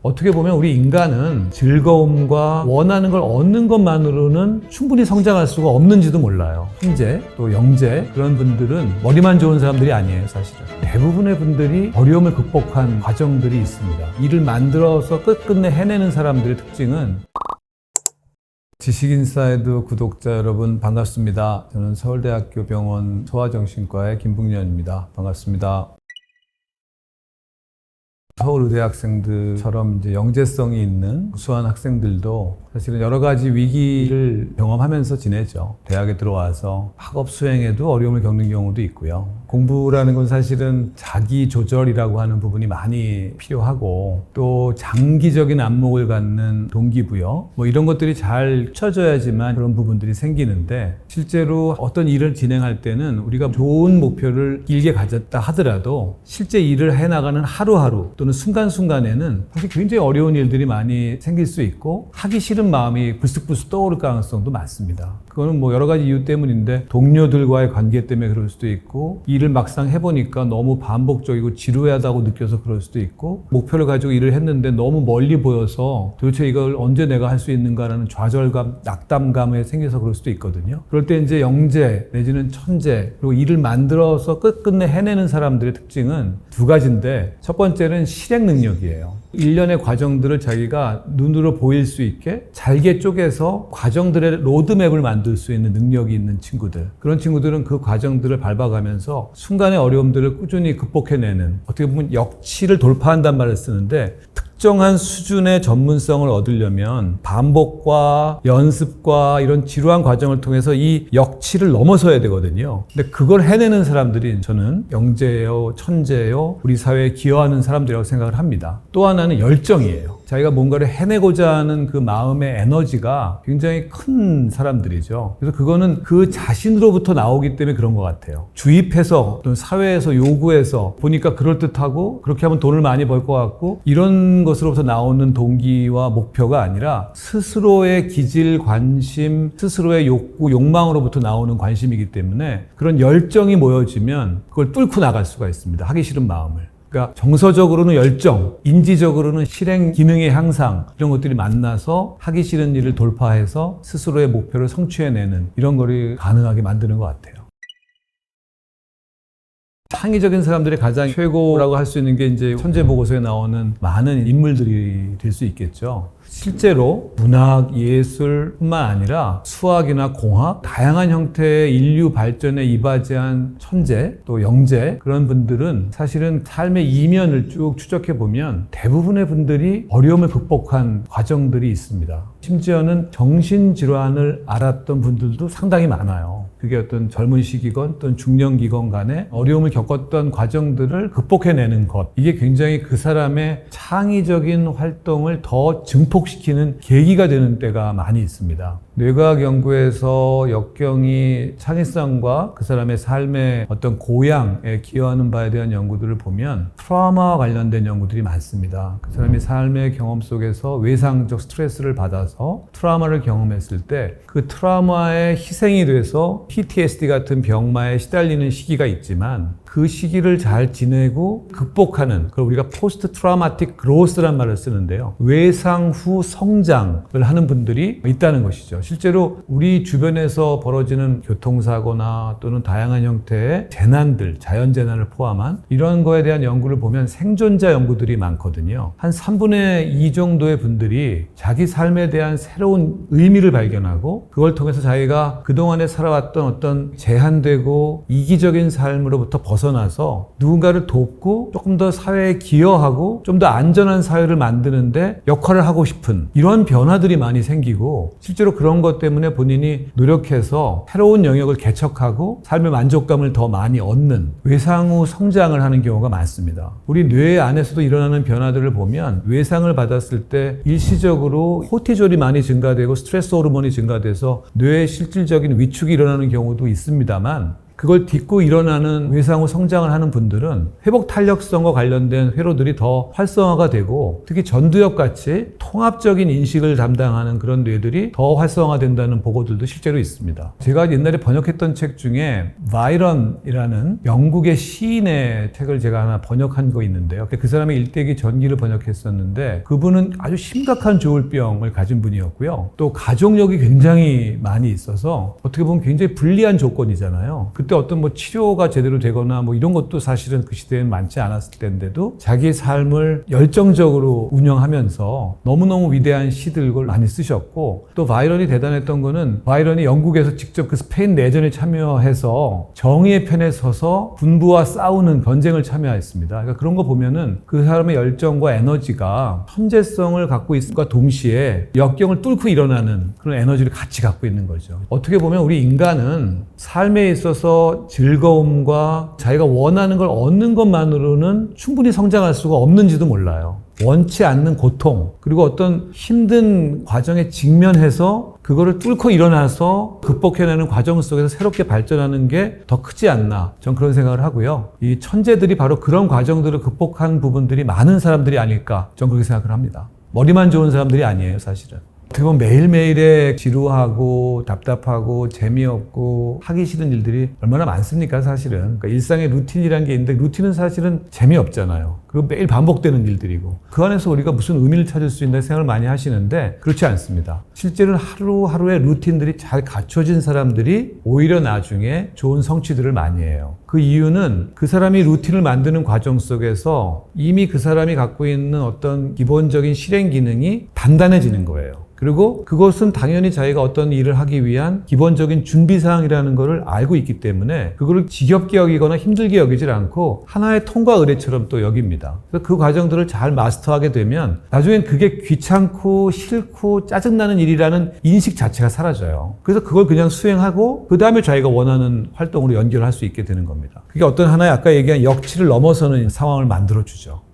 어떻게 보면 우리 인간은 즐거움과 원하는 걸 얻는 것만으로는 충분히 성장할 수가 없는지도 몰라요. 형제, 또 영재 그런 분들은 머리만 좋은 사람들이 아니에요, 사실은. 대부분의 분들이 어려움을 극복한 과정들이 있습니다. 일을 만들어서 끝끝내 해내는 사람들의 특징은 지식인사이드 구독자 여러분 반갑습니다. 저는 서울대학교 병원 소아정신과의 김북년입니다. 반갑습니다. 서울의대 학생들처럼 이제 영재성이 있는 우수한 학생들도 사실은 여러 가지 위기를 경험하면서 지내죠. 대학에 들어와서 학업 수행에도 어려움을 겪는 경우도 있고요. 공부라는 건 사실은 자기 조절이라고 하는 부분이 많이 필요하고 또 장기적인 안목을 갖는 동기부여 이런 것들이 잘 쳐져야지만 그런 부분들이 생기는데 실제로 어떤 일을 진행할 때는 우리가 좋은 목표를 길게 가졌다 하더라도 실제 일을 해나가는 하루하루 또는 순간순간에는 사실 굉장히 어려운 일들이 많이 생길 수 있고 하기 싫은 마음이 불쑥불쑥 떠오를 가능성도 많습니다. 그거는 여러 가지 이유 때문인데 동료들과의 관계 때문에 그럴 수도 있고 일을 막상 해보니까 너무 반복적이고 지루하다고 느껴서 그럴 수도 있고 목표를 가지고 일을 했는데 너무 멀리 보여서 도대체 이걸 언제 내가 할 수 있는가라는 좌절감, 낙담감에 생겨서 그럴 수도 있거든요. 그럴 때 이제 영재 내지는 천재 그리고 일을 만들어서 끝끝내 해내는 사람들의 특징은 두 가지인데 첫 번째는 실행 능력이에요. 일련의 과정들을 자기가 눈으로 보일 수 있게 잘게 쪼개서 과정들의 로드맵을 만들 수 있는 능력이 있는 친구들. 그런 친구들은 그 과정들을 밟아가면서 순간의 어려움들을 꾸준히 극복해내는 어떻게 보면 역치를 돌파한단 말을 쓰는데 특정한 수준의 전문성을 얻으려면 반복과 연습과 이런 지루한 과정을 통해서 이 역치를 넘어서야 되거든요. 근데 그걸 해내는 사람들이 저는 영재예요, 천재예요, 우리 사회에 기여하는 사람들이라고 생각을 합니다. 또 하나는 열정이에요. 자기가 뭔가를 해내고자 하는 그 마음의 에너지가 굉장히 큰 사람들이죠. 그래서 그거는 그 자신으로부터 나오기 때문에 그런 것 같아요. 주입해서 또는 사회에서 요구해서 보니까 그럴듯하고 그렇게 하면 돈을 많이 벌 것 같고 이런 것으로부터 나오는 동기와 목표가 아니라 스스로의 기질, 관심, 스스로의 욕구, 욕망으로부터 나오는 관심이기 때문에 그런 열정이 모여지면 그걸 뚫고 나갈 수가 있습니다. 하기 싫은 마음을. 그러니까 정서적으로는 열정, 인지적으로는 실행 기능의 향상 이런 것들이 만나서 하기 싫은 일을 돌파해서 스스로의 목표를 성취해내는 이런 거를 가능하게 만드는 것 같아요. 창의적인 사람들의 가장 최고라고 할 수 있는 게 이제 천재 보고서에 나오는 많은 인물들이 될 수 있겠죠. 실제로 문학, 예술뿐만 아니라 수학이나 공학, 다양한 형태의 인류 발전에 이바지한 천재, 또 영재 그런 분들은 사실은 삶의 이면을 쭉 추적해보면 대부분의 분들이 어려움을 극복한 과정들이 있습니다. 심지어는 정신질환을 앓았던 분들도 상당히 많아요. 그게 어떤 젊은 시기건 또는 중년기건 간에 어려움을 겪었던 과정들을 극복해내는 것. 이게 굉장히 그 사람의 창의적인 활동을 더 증폭시키는 계기가 되는 때가 많이 있습니다. 뇌과학 연구에서 역경이 창의성과 그 사람의 삶의 어떤 고양에 기여하는 바에 대한 연구들을 보면 트라우마와 관련된 연구들이 많습니다. 그 사람이 삶의 경험 속에서 외상적 스트레스를 받아서 트라우마를 경험했을 때 그 트라우마에 희생이 돼서 PTSD 같은 병마에 시달리는 시기가 있지만 그 시기를 잘 지내고 극복하는 그걸 우리가 포스트 트라우마틱 그로스란 말을 쓰는데요. 외상 후 성장을 하는 분들이 있다는 것이죠. 실제로 우리 주변에서 벌어지는 교통사고나 또는 다양한 형태의 재난들, 자연재난을 포함한 이런 거에 대한 연구를 보면 생존자 연구들이 많거든요. 한 3분의 2 정도의 분들이 자기 삶에 대한 새로운 의미를 발견하고 그걸 통해서 자기가 그동안에 살아왔던 어떤 제한되고 이기적인 삶으로부터 벗어나서 누군가를 돕고 조금 더 사회에 기여하고 좀 더 안전한 사회를 만드는데 역할을 하고 싶은 이런 변화들이 많이 생기고 실제로 그런 것 때문에 본인이 노력해서 새로운 영역을 개척하고 삶의 만족감을 더 많이 얻는 외상 후 성장을 하는 경우가 많습니다. 우리 뇌 안에서도 일어나는 변화들을 보면 외상을 받았을 때 일시적으로 코티졸이 많이 증가되고 스트레스 호르몬이 증가돼서 뇌의 실질적인 위축이 일어나는 경우도 있습니다만 그걸 딛고 일어나는 외상 후 성장을 하는 분들은 회복 탄력성과 관련된 회로들이 더 활성화가 되고 특히 전두엽 같이 통합적인 인식을 담당하는 그런 뇌들이 더 활성화된다는 보고들도 실제로 있습니다. 제가 옛날에 번역했던 책 중에 바이런이라는 영국의 시인의 책을 제가 하나 번역한 거 있는데요. 그 사람의 일대기 전기를 번역했었는데 그분은 아주 심각한 조울병을 가진 분이었고요. 또 가족력이 굉장히 많이 있어서 어떻게 보면 굉장히 불리한 조건이잖아요. 그때 어떤 뭐 치료가 제대로 되거나 뭐 이런 것도 사실은 그 시대에는 많지 않았을 때인데도 자기 삶을 열정적으로 운영하면서 너무너무 위대한 시들을 많이 쓰셨고 또 바이런이 대단했던 거는 바이런이 영국에서 직접 그 스페인 내전에 참여해서 정의의 편에 서서 군부와 싸우는 전쟁을 참여했습니다. 그러니까 그런 거 보면은 그 사람의 열정과 에너지가 천재성을 갖고 있음과 동시에 역경을 뚫고 일어나는 그런 에너지를 같이 갖고 있는 거죠. 어떻게 보면 우리 인간은 삶에 있어서 즐거움과 자기가 원하는 걸 얻는 것만으로는 충분히 성장할 수가 없는지도 몰라요. 원치 않는 고통, 그리고 어떤 힘든 과정에 직면해서 그거를 뚫고 일어나서 극복해내는 과정 속에서 새롭게 발전하는 게 더 크지 않나. 전 그런 생각을 하고요. 이 천재들이 바로 그런 과정들을 극복한 부분들이 많은 사람들이 아닐까. 전 그렇게 생각을 합니다. 머리만 좋은 사람들이 아니에요, 사실은. 어떻게 보면 매일매일에 지루하고 답답하고 재미없고 하기 싫은 일들이 얼마나 많습니까, 사실은. 그러니까 일상의 루틴이라는 게 있는데 루틴은 사실은 재미없잖아요. 그리고 매일 반복되는 일들이고 그 안에서 우리가 무슨 의미를 찾을 수 있나 생각을 많이 하시는데 그렇지 않습니다. 실제로는 하루하루의 루틴들이 잘 갖춰진 사람들이 오히려 나중에 좋은 성취들을 많이 해요. 그 이유는 그 사람이 루틴을 만드는 과정 속에서 이미 그 사람이 갖고 있는 어떤 기본적인 실행 기능이 단단해지는 거예요. 그리고 그것은 당연히 자기가 어떤 일을 하기 위한 기본적인 준비사항이라는 것을 알고 있기 때문에 그거를 지겹게 여기거나 힘들게 여기질 않고 하나의 통과 의례처럼 또 여깁니다. 그래서 그 과정들을 잘 마스터하게 되면 나중엔 그게 귀찮고 싫고 짜증나는 일이라는 인식 자체가 사라져요. 그래서 그걸 그냥 수행하고 그 다음에 자기가 원하는 활동으로 연결할 수 있게 되는 겁니다. 그게 어떤 하나의 아까 얘기한 역치를 넘어서는 상황을 만들어주죠.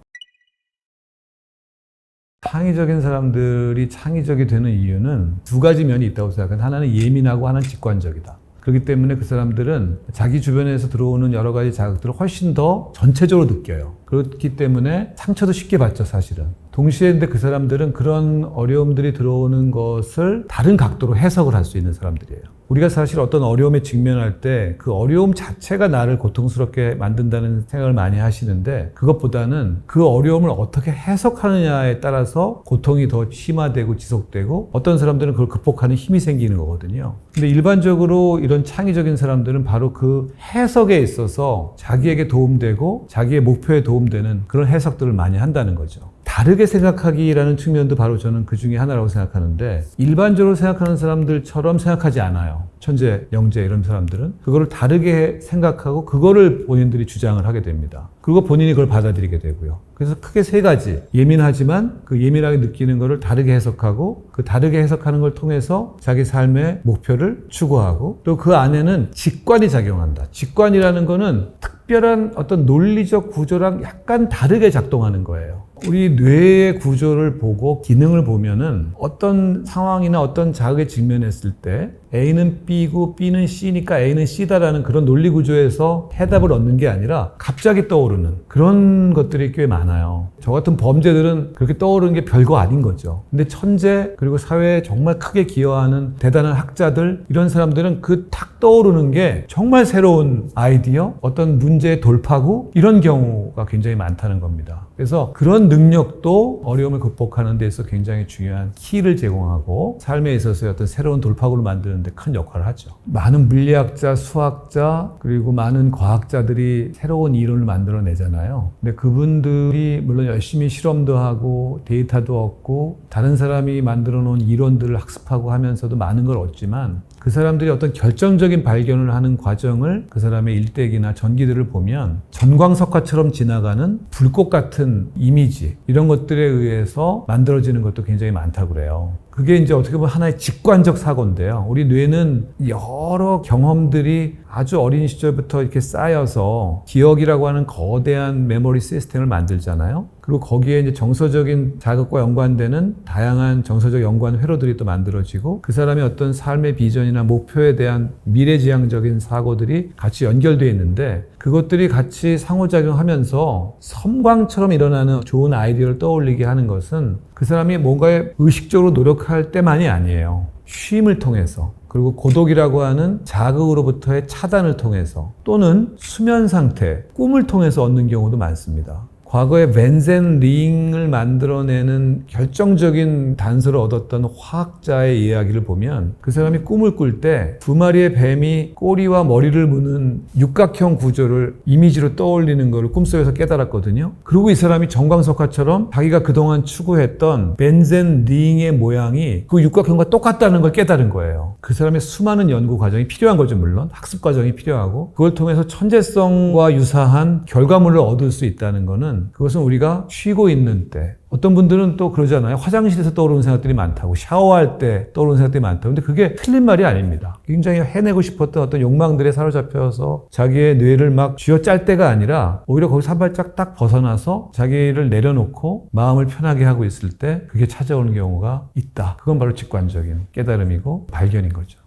창의적인 사람들이 창의적이 되는 이유는 두 가지 면이 있다고 생각합니다. 하나는 예민하고 하나는 직관적이다. 그렇기 때문에 그 사람들은 자기 주변에서 들어오는 여러 가지 자극들을 훨씬 더 전체적으로 느껴요. 그렇기 때문에 상처도 쉽게 받죠, 사실은. 동시에 근데 그 사람들은 그런 어려움들이 들어오는 것을 다른 각도로 해석을 할 수 있는 사람들이에요. 우리가 사실 어떤 어려움에 직면할 때 그 어려움 자체가 나를 고통스럽게 만든다는 생각을 많이 하시는데 그것보다는 그 어려움을 어떻게 해석하느냐에 따라서 고통이 더 심화되고 지속되고 어떤 사람들은 그걸 극복하는 힘이 생기는 거거든요. 근데 일반적으로 이런 창의적인 사람들은 바로 그 해석에 있어서 자기에게 도움되고 자기의 목표에 도움되는 그런 해석들을 많이 한다는 거죠. 다르게 생각하기라는 측면도 바로 저는 그 중에 하나라고 생각하는데 일반적으로 생각하는 사람들처럼 생각하지 않아요. 천재, 영재 이런 사람들은 그거를 다르게 생각하고 그거를 본인들이 주장을 하게 됩니다. 그리고 본인이 그걸 받아들이게 되고요. 그래서 크게 세 가지. 예민하지만 그 예민하게 느끼는 거를 다르게 해석하고 그 다르게 해석하는 걸 통해서 자기 삶의 목표를 추구하고 또 그 안에는 직관이 작용한다. 직관이라는 거는 특별한 어떤 논리적 구조랑 약간 다르게 작동하는 거예요. 우리 뇌의 구조를 보고 기능을 보면은 어떤 상황이나 어떤 자극에 직면했을 때 A는 B고 B는 C니까 A는 C다라는 그런 논리 구조에서 해답을 얻는 게 아니라 갑자기 떠오르는 그런 것들이 꽤 많아요. 저 같은 범죄들은 그렇게 떠오르는 게 별거 아닌 거죠. 근데 천재 그리고 사회에 정말 크게 기여하는 대단한 학자들 이런 사람들은 그 탁 떠오르는 게 정말 새로운 아이디어, 어떤 문제의 돌파구 이런 경우가 굉장히 많다는 겁니다. 그래서 그런 능력도 어려움을 극복하는 데 있어서 굉장히 중요한 키를 제공하고 삶에 있어서의 어떤 새로운 돌파구를 만드는 데 큰 역할을 하죠. 많은 물리학자, 수학자, 그리고 많은 과학자들이 새로운 이론을 만들어내잖아요. 근데 그분들이 물론 열심히 실험도 하고 데이터도 얻고 다른 사람이 만들어 놓은 이론들을 학습하고 하면서도 많은 걸 얻지만 그 사람들이 어떤 결정적인 발견을 하는 과정을 그 사람의 일대기나 전기들을 보면 전광석화처럼 지나가는 불꽃 같은 이미지 이런 것들에 의해서 만들어지는 것도 굉장히 많다고 그래요. 그게 이제 어떻게 보면 하나의 직관적 사고인데요. 우리 뇌는 여러 경험들이 아주 어린 시절부터 이렇게 쌓여서 기억이라고 하는 거대한 메모리 시스템을 만들잖아요. 그리고 거기에 이제 정서적인 자극과 연관되는 다양한 정서적 연관 회로들이 또 만들어지고 그 사람의 어떤 삶의 비전이나 목표에 대한 미래지향적인 사고들이 같이 연결되어 있는데 그것들이 같이 상호작용하면서 섬광처럼 일어나는 좋은 아이디어를 떠올리게 하는 것은 그 사람이 뭔가에 의식적으로 노력할 때만이 아니에요. 쉼을 통해서 그리고 고독이라고 하는 자극으로부터의 차단을 통해서 또는 수면 상태, 꿈을 통해서 얻는 경우도 많습니다. 과거에 벤젠 링을 만들어내는 결정적인 단서를 얻었던 화학자의 이야기를 보면 그 사람이 꿈을 꿀 때 두 마리의 뱀이 꼬리와 머리를 무는 육각형 구조를 이미지로 떠올리는 것을 꿈속에서 깨달았거든요. 그리고 이 사람이 정광석화처럼 자기가 그동안 추구했던 벤젠 링의 모양이 그 육각형과 똑같다는 걸 깨달은 거예요. 그 사람의 수많은 연구 과정이 필요한 거죠. 물론 학습 과정이 필요하고 그걸 통해서 천재성과 유사한 결과물을 얻을 수 있다는 거는 그것은 우리가 쉬고 있는 때 어떤 분들은 또 그러잖아요. 화장실에서 떠오르는 생각들이 많다고 샤워할 때 떠오르는 생각들이 많다고. 근데 그게 틀린 말이 아닙니다. 굉장히 해내고 싶었던 어떤 욕망들에 사로잡혀서 자기의 뇌를 막 쥐어짤 때가 아니라 오히려 거기서 한 발짝 딱 벗어나서 자기를 내려놓고 마음을 편하게 하고 있을 때 그게 찾아오는 경우가 있다. 그건 바로 직관적인 깨달음이고 발견인 거죠.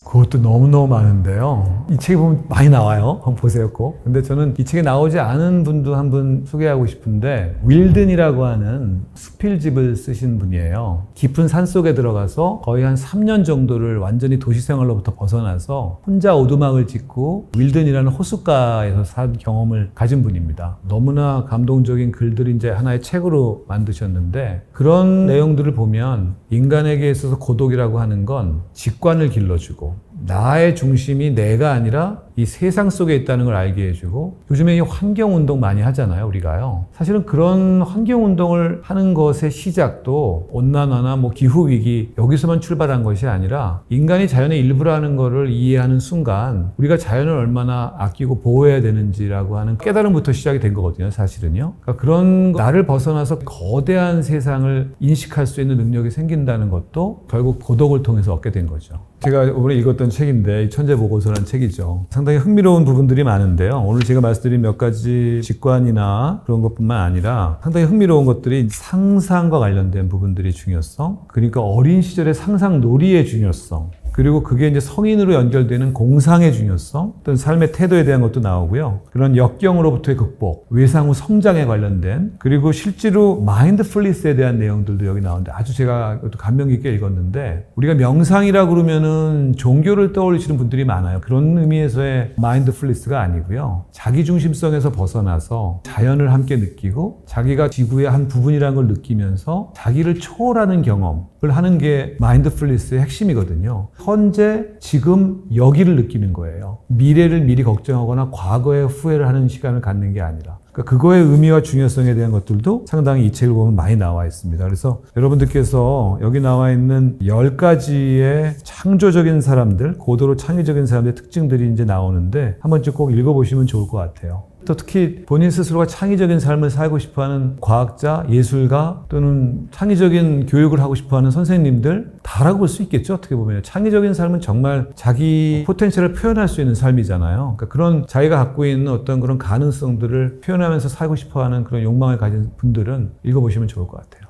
그것도 너무너무 많은데요. 이 책에 보면 많이 나와요. 한번 보세요 꼭. 근데 저는 이 책에 나오지 않은 분도 한 분 소개하고 싶은데 윌든이라고 하는 수필집을 쓰신 분이에요. 깊은 산속에 들어가서 거의 한 3년 정도를 완전히 도시생활로부터 벗어나서 혼자 오두막을 짓고 윌든이라는 호숫가에서 산 경험을 가진 분입니다. 너무나 감동적인 글들이 이제 하나의 책으로 만드셨는데 그런 내용들을 보면 인간에게 있어서 고독이라고 하는 건 직관을 길러주고 나의 중심이 내가 아니라 이 세상 속에 있다는 걸 알게 해주고 요즘에 이 환경운동 많이 하잖아요 우리가요. 사실은 그런 환경운동을 하는 것의 시작도 온난화나 뭐 기후위기 여기서만 출발한 것이 아니라 인간이 자연의 일부라는 것을 이해하는 순간 우리가 자연을 얼마나 아끼고 보호해야 되는지라고 하는 깨달음부터 시작이 된 거거든요 사실은요. 그러니까 그런 나를 벗어나서 거대한 세상을 인식할 수 있는 능력이 생긴다는 것도 결국 고독을 통해서 얻게 된 거죠. 제가 이번에 읽었던 책인데 천재보고서라는 책이죠. 상당히 흥미로운 부분들이 많은데요. 오늘 제가 말씀드린 몇 가지 직관이나 그런 것뿐만 아니라 상당히 흥미로운 것들이 상상과 관련된 부분들의 중요성, 그러니까 어린 시절의 상상 놀이의 중요성, 그리고 그게 이제 성인으로 연결되는 공상의 중요성, 어떤 삶의 태도에 대한 것도 나오고요. 그런 역경으로부터의 극복, 외상 후 성장에 관련된, 그리고 실제로 마인드풀니스에 대한 내용들도 여기 나오는데 아주 제가 이것도 감명 깊게 읽었는데 우리가 명상이라고 그러면은 종교를 떠올리시는 분들이 많아요. 그런 의미에서의 마인드풀니스가 아니고요. 자기중심성에서 벗어나서 자연을 함께 느끼고 자기가 지구의 한 부분이라는 걸 느끼면서 자기를 초월하는 경험을 하는 게 마인드풀니스의 핵심이거든요. 현재, 지금, 여기를 느끼는 거예요. 미래를 미리 걱정하거나 과거의 후회를 하는 시간을 갖는 게 아니라. 그러니까 그거의 의미와 중요성에 대한 것들도 상당히 이 책을 보면 많이 나와 있습니다. 그래서 여러분들께서 여기 나와 있는 10가지의 창조적인 사람들, 고도로 창의적인 사람들의 특징들이 이제 나오는데 한 번쯤 꼭 읽어보시면 좋을 것 같아요. 또 특히 본인 스스로가 창의적인 삶을 살고 싶어하는 과학자, 예술가 또는 창의적인 교육을 하고 싶어하는 선생님들 다라고 볼 수 있겠죠. 어떻게 보면 창의적인 삶은 정말 자기 포텐셜을 표현할 수 있는 삶이잖아요. 그러니까 그런 자기가 갖고 있는 어떤 그런 가능성들을 표현하면서 살고 싶어하는 그런 욕망을 가진 분들은 읽어보시면 좋을 것 같아요.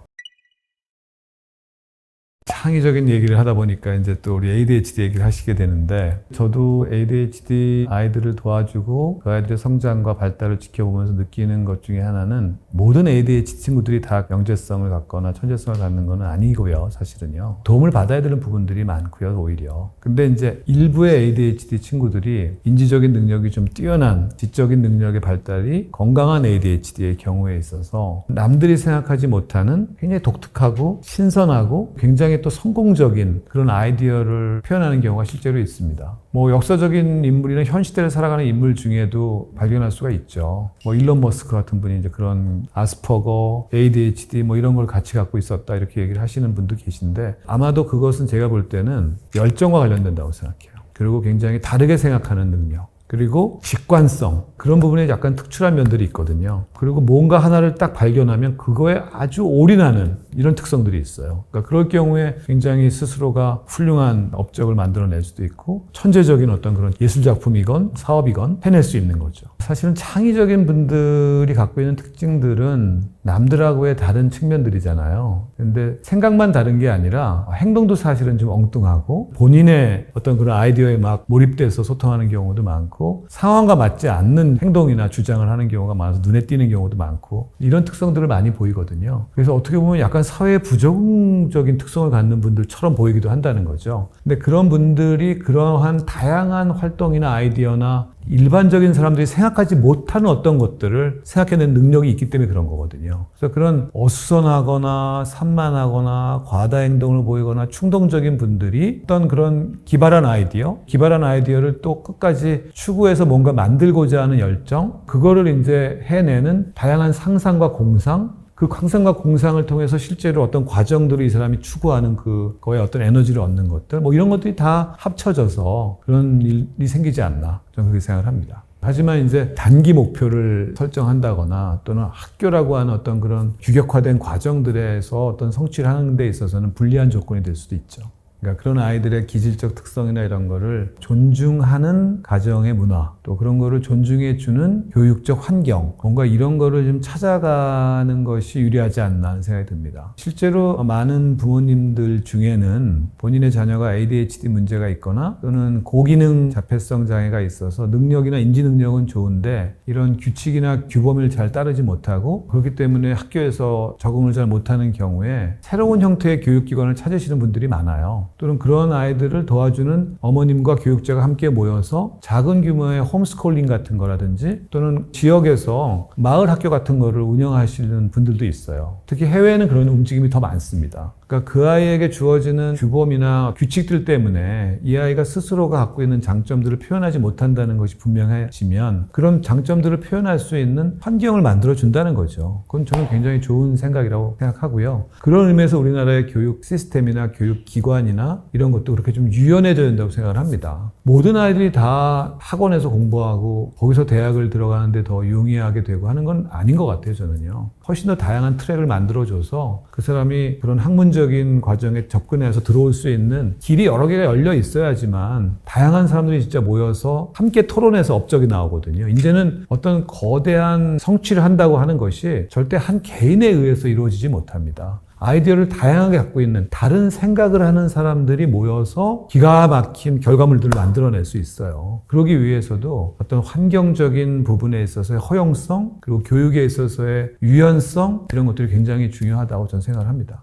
창의적인 얘기를 하다 보니까 이제 또 우리 ADHD 얘기를 하시게 되는데 저도 ADHD 아이들을 도와주고 그 아이들의 성장과 발달을 지켜보면서 느끼는 것 중에 하나는 모든 ADHD 친구들이 다 영재성을 갖거나 천재성을 갖는 건 아니고요. 사실은요. 도움을 받아야 되는 부분들이 많고요. 오히려. 근데 이제 일부의 ADHD 친구들이 인지적인 능력이 좀 뛰어난 지적인 능력의 발달이 건강한 ADHD의 경우에 있어서 남들이 생각하지 못하는 굉장히 독특하고 신선하고 굉장히 또 성공적인 그런 아이디어를 표현하는 경우가 실제로 있습니다. 뭐 역사적인 인물이나 현 시대를 살아가는 인물 중에도 발견할 수가 있죠. 뭐 일론 머스크 같은 분이 이제 그런 아스퍼거, ADHD 뭐 이런 걸 같이 갖고 있었다 이렇게 얘기를 하시는 분도 계신데 아마도 그것은 제가 볼 때는 열정과 관련된다고 생각해요. 그리고 굉장히 다르게 생각하는 능력. 그리고 직관성, 그런 부분에 약간 특출한 면들이 있거든요. 그리고 뭔가 하나를 딱 발견하면 그거에 아주 올인하는 이런 특성들이 있어요. 그러니까 그럴 경우에 굉장히 스스로가 훌륭한 업적을 만들어낼 수도 있고 천재적인 어떤 그런 예술작품이건 사업이건 해낼 수 있는 거죠. 사실은 창의적인 분들이 갖고 있는 특징들은 남들하고의 다른 측면들이잖아요. 근데 생각만 다른 게 아니라 행동도 사실은 좀 엉뚱하고 본인의 어떤 그런 아이디어에 막 몰입돼서 소통하는 경우도 많고 상황과 맞지 않는 행동이나 주장을 하는 경우가 많아서 눈에 띄는 경우도 많고 이런 특성들을 많이 보이거든요. 그래서 어떻게 보면 약간 사회에 부정적인 특성을 갖는 분들처럼 보이기도 한다는 거죠. 근데 그런 분들이 그러한 다양한 활동이나 아이디어나 일반적인 사람들이 생각하지 못하는 어떤 것들을 생각해낸 능력이 있기 때문에 그런 거거든요. 그래서 그런 어수선하거나 산만하거나 과다 행동을 보이거나 충동적인 분들이 어떤 그런 기발한 아이디어를 또 끝까지 추구해서 뭔가 만들고자 하는 열정, 그거를 이제 해내는 다양한 상상과 공상, 그 상상과 공상을 통해서 실제로 어떤 과정들을 이 사람이 추구하는 그거에 어떤 에너지를 얻는 것들, 뭐 이런 것들이 다 합쳐져서 그런 일이 생기지 않나, 저는 그렇게 생각을 합니다. 하지만 이제 단기 목표를 설정한다거나 또는 학교라고 하는 어떤 그런 규격화된 과정들에서 어떤 성취를 하는 데 있어서는 불리한 조건이 될 수도 있죠. 그러니까 그런 아이들의 기질적 특성이나 이런 거를 존중하는 가정의 문화, 또 그런 거를 존중해주는 교육적 환경, 뭔가 이런 거를 좀 찾아가는 것이 유리하지 않나 하는 생각이 듭니다. 실제로 많은 부모님들 중에는 본인의 자녀가 ADHD 문제가 있거나 또는 고기능 자폐성 장애가 있어서 능력이나 인지 능력은 좋은데 이런 규칙이나 규범을 잘 따르지 못하고 그렇기 때문에 학교에서 적응을 잘 못하는 경우에 새로운 형태의 교육기관을 찾으시는 분들이 많아요. 또는 그런 아이들을 도와주는 어머님과 교육자가 함께 모여서 작은 규모의 홈스쿨링 같은 거라든지 또는 지역에서 마을 학교 같은 거를 운영하시는 분들도 있어요. 특히 해외에는 그런 움직임이 더 많습니다. 그러니까 그 아이에게 주어지는 규범이나 규칙들 때문에 이 아이가 스스로가 갖고 있는 장점들을 표현하지 못한다는 것이 분명해지면 그런 장점들을 표현할 수 있는 환경을 만들어준다는 거죠. 그건 저는 굉장히 좋은 생각이라고 생각하고요. 그런 의미에서 우리나라의 교육 시스템이나 교육 기관이나 이런 것도 그렇게 좀 유연해져야 된다고 생각을 합니다. 모든 아이들이 다 학원에서 공부하고 거기서 대학을 들어가는데 더 용이하게 되고 하는 건 아닌 것 같아요, 저는요. 훨씬 더 다양한 트랙을 만들어줘서 그 사람이 그런 학문적인 과정에 접근해서 들어올 수 있는 길이 여러 개가 열려 있어야지만 다양한 사람들이 진짜 모여서 함께 토론해서 업적이 나오거든요. 이제는 어떤 거대한 성취를 한다고 하는 것이 절대 한 개인에 의해서 이루어지지 못합니다. 아이디어를 다양하게 갖고 있는 다른 생각을 하는 사람들이 모여서 기가 막힌 결과물들을 만들어낼 수 있어요. 그러기 위해서도 어떤 환경적인 부분에 있어서의 허용성, 그리고 교육에 있어서의 유연성, 이런 것들이 굉장히 중요하다고 저는 생각을 합니다.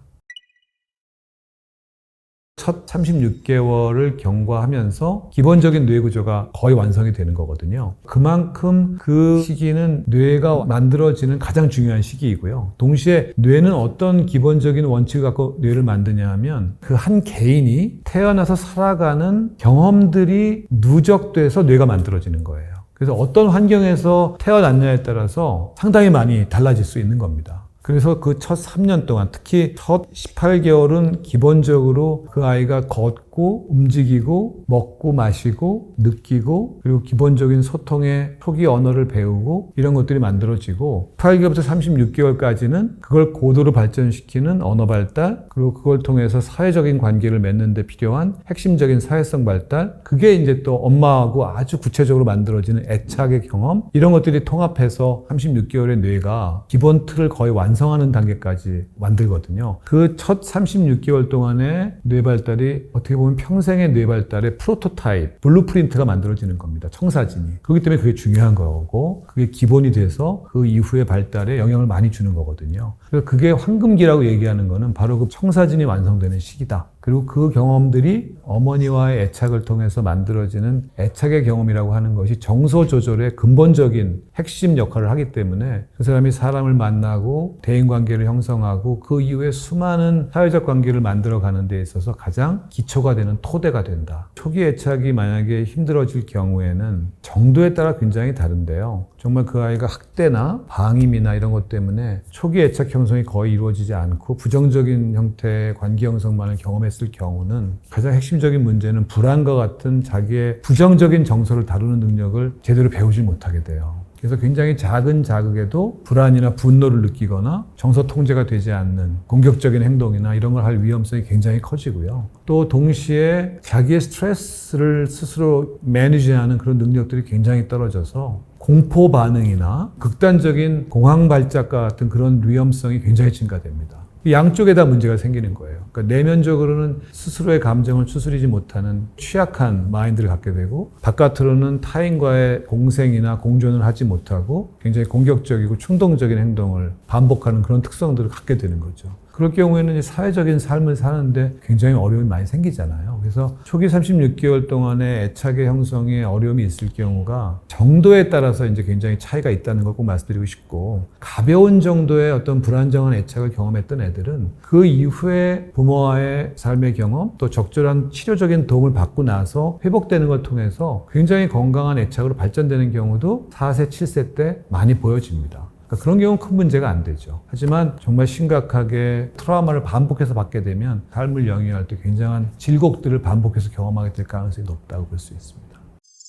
첫 36개월을 경과하면서 기본적인 뇌 구조가 거의 완성이 되는 거거든요. 그만큼 그 시기는 뇌가 만들어지는 가장 중요한 시기이고요. 동시에 뇌는 어떤 기본적인 원칙을 갖고 뇌를 만드냐 하면 그 한 개인이 태어나서 살아가는 경험들이 누적돼서 뇌가 만들어지는 거예요. 그래서 어떤 환경에서 태어났냐에 따라서 상당히 많이 달라질 수 있는 겁니다. 그래서 그 첫 3년 동안, 특히 첫 18개월은 기본적으로 그 아이가 걷고 움직이고 먹고 마시고 느끼고 그리고 기본적인 소통의 초기 언어를 배우고 이런 것들이 만들어지고 18개월부터 36개월까지는 그걸 고도로 발전시키는 언어 발달, 그리고 그걸 통해서 사회적인 관계를 맺는 데 필요한 핵심적인 사회성 발달, 그게 이제 또 엄마하고 아주 구체적으로 만들어지는 애착의 경험, 이런 것들이 통합해서 36개월의 뇌가 기본 틀을 거의 완성하는 단계까지 만들거든요. 그 첫 36개월 동안의 뇌 발달이 어떻게 보면 평생의 뇌 발달의 프로토타입, 블루프린트가 만들어지는 겁니다. 청사진이. 그렇기 때문에 그게 중요한 거고 그게 기본이 돼서 그 이후의 발달에 영향을 많이 주는 거거든요. 그래서 그게 황금기라고 얘기하는 거는 바로 그 청사진이 완성되는 시기다. 그리고 그 경험들이 어머니와의 애착을 통해서 만들어지는 애착의 경험이라고 하는 것이 정서 조절의 근본적인 핵심 역할을 하기 때문에 그 사람이 사람을 만나고 대인관계를 형성하고 그 이후에 수많은 사회적 관계를 만들어가는 데 있어서 가장 기초가 되는 토대가 된다. 초기 애착이 만약에 힘들어질 경우에는 정도에 따라 굉장히 다른데요. 정말 그 아이가 학대나 방임이나 이런 것 때문에 초기 애착 형성이 거의 이루어지지 않고 부정적인 형태의 관계 형성만을 경험했을 했을 경우는 가장 핵심적인 문제는 불안과 같은 자기의 부정적인 정서를 다루는 능력을 제대로 배우지 못하게 돼요. 그래서 굉장히 작은 자극에도 불안이나 분노를 느끼거나 정서 통제가 되지 않는 공격적인 행동이나 이런 걸 할 위험성이 굉장히 커지고요. 또 동시에 자기의 스트레스를 스스로 매니지하는 그런 능력들이 굉장히 떨어져서 공포 반응이나 극단적인 공황 발작과 같은 그런 위험성이 굉장히 증가됩니다. 양쪽에다 문제가 생기는 거예요. 그러니까 내면적으로는 스스로의 감정을 추스리지 못하는 취약한 마인드를 갖게 되고, 바깥으로는 타인과의 공생이나 공존을 하지 못하고 굉장히 공격적이고 충동적인 행동을 반복하는 그런 특성들을 갖게 되는 거죠. 그럴 경우에는 사회적인 삶을 사는데 굉장히 어려움이 많이 생기잖아요. 그래서 초기 36개월 동안의 애착의 형성에 어려움이 있을 경우가 정도에 따라서 이제 굉장히 차이가 있다는 걸 꼭 말씀드리고 싶고, 가벼운 정도의 어떤 불안정한 애착을 경험했던 애들은 그 이후에 부모와의 삶의 경험, 또 적절한 치료적인 도움을 받고 나서 회복되는 걸 통해서 굉장히 건강한 애착으로 발전되는 경우도 4세, 7세 때 많이 보여집니다. 그런 경우는 큰 문제가 안 되죠. 하지만 정말 심각하게 트라우마를 반복해서 받게 되면 삶을 영위할 때 굉장한 질곡들을 반복해서 경험하게 될 가능성이 높다고 볼 수 있습니다.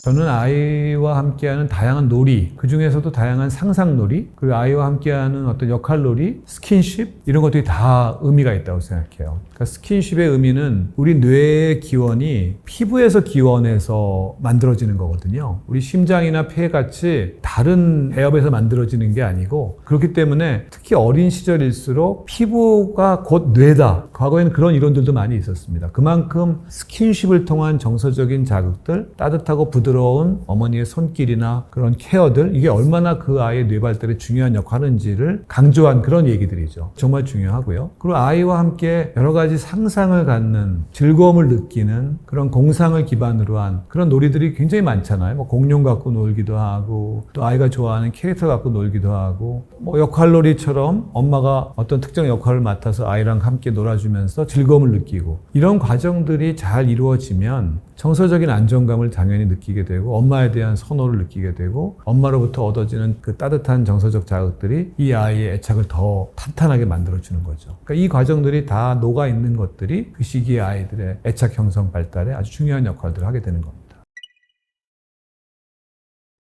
저는 아이와 함께하는 다양한 놀이, 그 중에서도 다양한 상상놀이, 그리고 아이와 함께하는 어떤 역할놀이, 스킨십, 이런 것들이 다 의미가 있다고 생각해요. 그러니까 스킨십의 의미는 우리 뇌의 기원이 피부에서 기원해서 만들어지는 거거든요. 우리 심장이나 폐같이 다른 배엽에서 만들어지는 게 아니고, 그렇기 때문에 특히 어린 시절일수록 피부가 곧 뇌다. 과거에는 그런 이론들도 많이 있었습니다. 그만큼 스킨십을 통한 정서적인 자극들, 따뜻하고 부드러운 어머니의 손길이나 그런 케어들, 이게 얼마나 그 아이의 뇌 발달에 중요한 역할을 하는지를 강조한 그런 얘기들이죠. 정말 중요하고요. 그리고 아이와 함께 여러 가지 상상을 갖는, 즐거움을 느끼는 그런 공상을 기반으로 한 그런 놀이들이 굉장히 많잖아요. 뭐 공룡 갖고 놀기도 하고, 또 아이가 좋아하는 캐릭터 갖고 놀기도 하고, 뭐 역할놀이처럼 엄마가 어떤 특정 역할을 맡아서 아이랑 함께 놀아주면서 즐거움을 느끼고, 이런 과정들이 잘 이루어지면 정서적인 안정감을 당연히 느끼게 되고, 엄마에 대한 선호를 느끼게 되고, 엄마로부터 얻어지는 그 따뜻한 정서적 자극들이 이 아이의 애착을 더 탄탄하게 만들어주는 거죠. 그러니까 이 과정들이 다 녹아있는 것들이 그 시기의 아이들의 애착 형성 발달에 아주 중요한 역할들을 하게 되는 겁니다.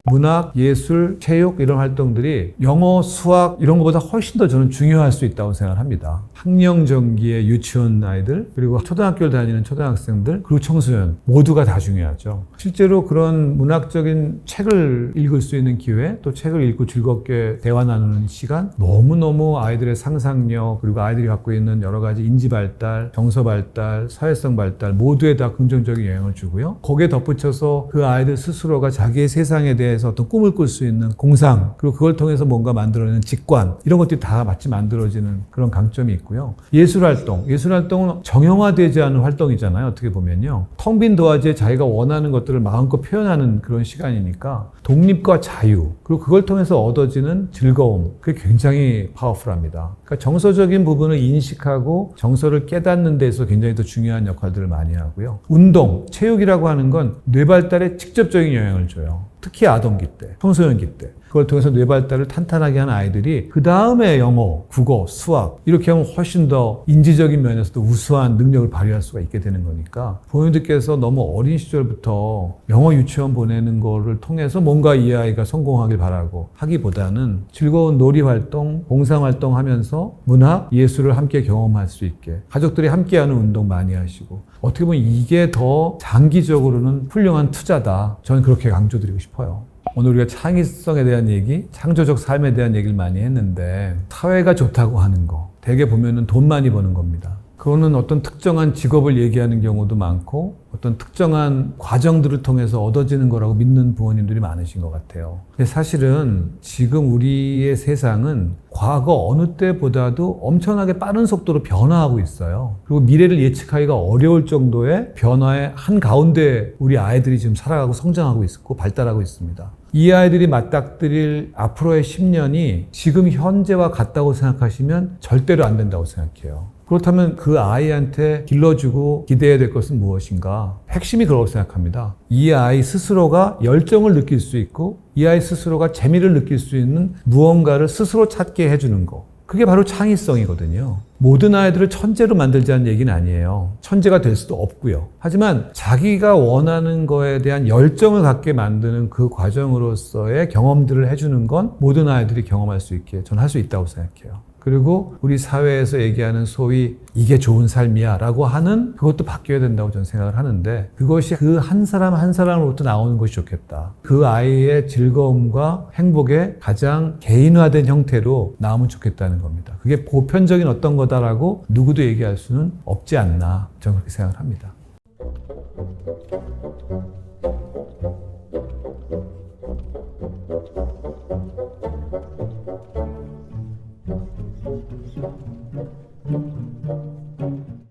문학, 예술, 체육 이런 활동들이 영어, 수학 이런 것보다 훨씬 더 저는 중요할 수 있다고 생각을 합니다. 학령정기의 유치원 아이들, 그리고 초등학교를 다니는 초등학생들, 그리고 청소년 모두가 다 중요하죠. 실제로 그런 문학적인 책을 읽을 수 있는 기회, 또 책을 읽고 즐겁게 대화 나누는 시간, 너무너무 아이들의 상상력, 그리고 아이들이 갖고 있는 여러 가지 인지 발달, 정서 발달, 사회성 발달 모두에 다 긍정적인 영향을 주고요. 거기에 덧붙여서 그 아이들 스스로가 자기의 세상에 대해 어떤 꿈을 꿀 수 있는 공상, 그리고 그걸 통해서 뭔가 만들어내는 직관, 이런 것들이 다 마치 만들어지는 그런 강점이 있고요. 예술활동은 정형화되지 않은 활동이잖아요. 어떻게 보면요. 텅 빈 도화지에 자기가 원하는 것들을 마음껏 표현하는 그런 시간이니까 독립과 자유, 그리고 그걸 통해서 얻어지는 즐거움, 그게 굉장히 파워풀합니다. 그러니까 정서적인 부분을 인식하고 정서를 깨닫는 데서 굉장히 더 중요한 역할들을 많이 하고요. 운동, 체육이라고 하는 건 뇌 발달에 직접적인 영향을 줘요. 특히 아동기 때, 청소년기 때. 그걸 통해서 뇌 발달을 탄탄하게 하는 아이들이 그 다음에 영어, 국어, 수학 이렇게 하면 훨씬 더 인지적인 면에서도 우수한 능력을 발휘할 수가 있게 되는 거니까, 부모님들께서 너무 어린 시절부터 영어 유치원 보내는 거를 통해서 뭔가 이 아이가 성공하길 바라고 하기보다는 즐거운 놀이활동, 봉사활동 하면서 문학, 예술을 함께 경험할 수 있게, 가족들이 함께하는 운동 많이 하시고, 어떻게 보면 이게 더 장기적으로는 훌륭한 투자다. 저는 그렇게 강조드리고 싶어요. 오늘 우리가 창의성에 대한 얘기, 창조적 삶에 대한 얘기를 많이 했는데, 사회가 좋다고 하는 거, 대개 보면은 돈 많이 버는 겁니다. 그거는 어떤 특정한 직업을 얘기하는 경우도 많고, 어떤 특정한 과정들을 통해서 얻어지는 거라고 믿는 부모님들이 많으신 것 같아요. 근데 사실은 지금 우리의 세상은 과거 어느 때보다도 엄청나게 빠른 속도로 변화하고 있어요. 그리고 미래를 예측하기가 어려울 정도의 변화의 한가운데 우리 아이들이 지금 살아가고 성장하고 있고 발달하고 있습니다. 이 아이들이 맞닥뜨릴 앞으로의 10년이 지금 현재와 같다고 생각하시면 절대로 안 된다고 생각해요. 그렇다면 그 아이한테 길러주고 기대해야 될 것은 무엇인가? 핵심이 그렇다고 생각합니다. 이 아이 스스로가 열정을 느낄 수 있고, 이 아이 스스로가 재미를 느낄 수 있는 무언가를 스스로 찾게 해주는 거. 그게 바로 창의성이거든요. 모든 아이들을 천재로 만들자는 얘기는 아니에요. 천재가 될 수도 없고요. 하지만 자기가 원하는 거에 대한 열정을 갖게 만드는 그 과정으로서의 경험들을 해주는 건 모든 아이들이 경험할 수 있게 저는 할 수 있다고 생각해요. 그리고 우리 사회에서 얘기하는 소위 이게 좋은 삶이야 라고 하는 그것도 바뀌어야 된다고 저는 생각을 하는데 그것이 그 한 사람 한 사람으로부터 나오는 것이 좋겠다. 그 아이의 즐거움과 행복의 가장 개인화된 형태로 나오면 좋겠다는 겁니다. 그게 보편적인 어떤 거다라고 누구도 얘기할 수는 없지 않나 저는 그렇게 생각을 합니다.